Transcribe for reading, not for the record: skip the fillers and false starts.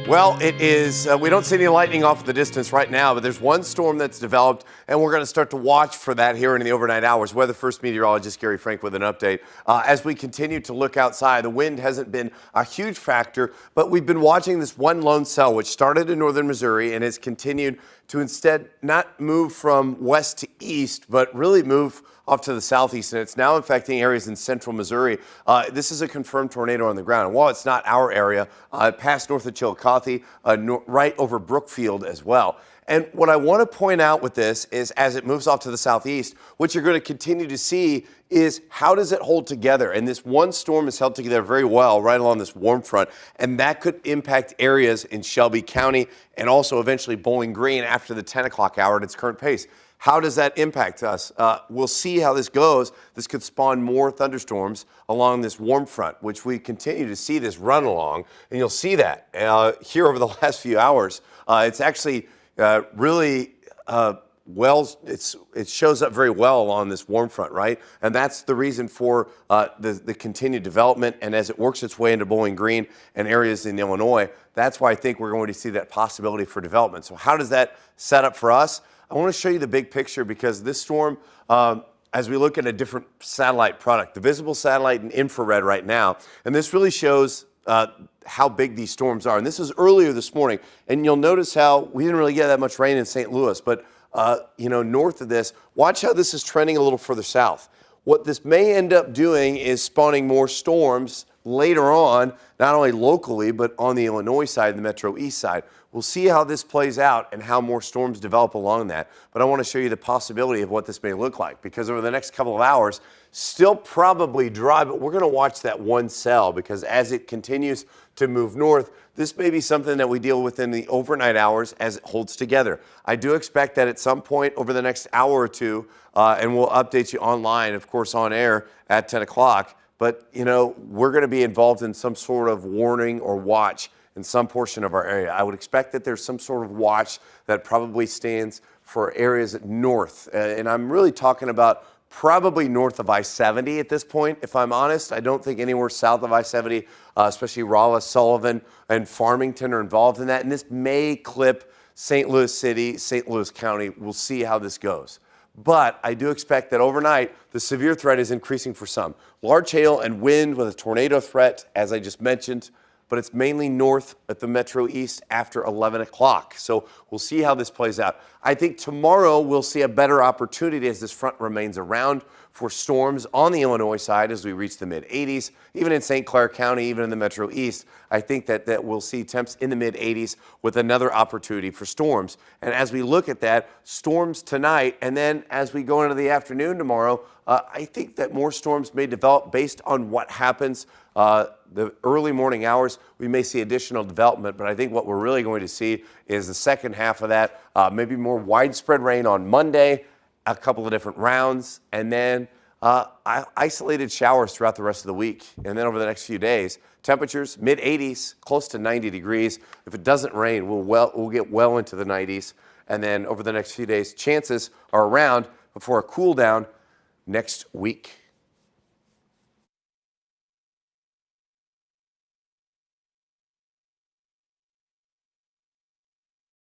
Well, it is, we don't see any lightning off in the distance right now, but there's one storm that's developed, and we're going to start to watch for that here in the overnight hours. Weather First meteorologist Gary Frank with an update. As we continue to look outside, the wind hasn't been a huge factor, but we've been watching this one lone cell, which started in northern Missouri and has continued to instead not move from west to east, but really move off to the southeast, and it's now affecting areas in central Missouri. This is a confirmed tornado on the ground. And while it's not our area, it passed north of Chillicothe, right over Brookfield as well. And what I want to point out with this is as it moves off to the southeast, what you're going to continue to see is how does it hold together? And this one storm is held together very well right along this warm front, and that could impact areas in Shelby County and also eventually Bowling Green after the 10 o'clock hour at its current pace. How does that impact us? We'll see how this goes. This could spawn more thunderstorms along this warm front, which we continue to see this run along. And you'll see that here over the last few hours. It's actually really it shows up very well along this warm front, right? And that's the reason for the continued development. And as it works its way into Bowling Green and areas in Illinois, that's why I think we're going to see that possibility for development. So how does that set up for us? I want to show you the big picture because this storm, as we look at a different satellite product, the visible satellite and infrared right now, and this really shows how big these storms are. And this is earlier this morning, and you'll notice how we didn't really get that much rain in St. Louis, but north of this, watch how this is trending a little further south. What this may end up doing is spawning more storms later on, not only locally, but on the Illinois side, the Metro East side. We'll see how this plays out and how more storms develop along that. But I want to show you the possibility of what this may look like, because over the next couple of hours, still probably dry, but we're going to watch that one cell, because as it continues to move north, this may be something that we deal with in the overnight hours as it holds together. I do expect that at some point over the next hour or two, and we'll update you online, of course, on air at 10 o'clock. But, we're going to be involved in some sort of warning or watch in some portion of our area. I would expect that there's some sort of watch that probably stands for areas north. And I'm really talking about probably north of I-70 at this point, if I'm honest. I don't think anywhere south of I-70, especially Rolla, Sullivan, and Farmington are involved in that. And this may clip St. Louis City, St. Louis County. We'll see how this goes. But I do expect that overnight, the severe threat is increasing for some. Large hail and wind with a tornado threat, as I just mentioned, but it's mainly north at the Metro East after 11 o'clock. So we'll see how this plays out. I think tomorrow we'll see a better opportunity as this front remains around for storms on the Illinois side as we reach the mid-80s. Even in St. Clair County, even in the Metro East, I think that we'll see temps in the mid-80s with another opportunity for storms. And as we look at that, storms tonight, and then as we go into the afternoon tomorrow, I think that more storms may develop based on what happens the early morning hours. We may see additional development, but I think what we're really going to see is the second half of that, maybe more widespread rain on Monday, a couple of different rounds, and then isolated showers throughout the rest of the week. And then over the next few days, temperatures mid-80s, close to 90 degrees. If it doesn't rain, we'll get well into the 90s. And then over the next few days, chances are around before a cool down next week.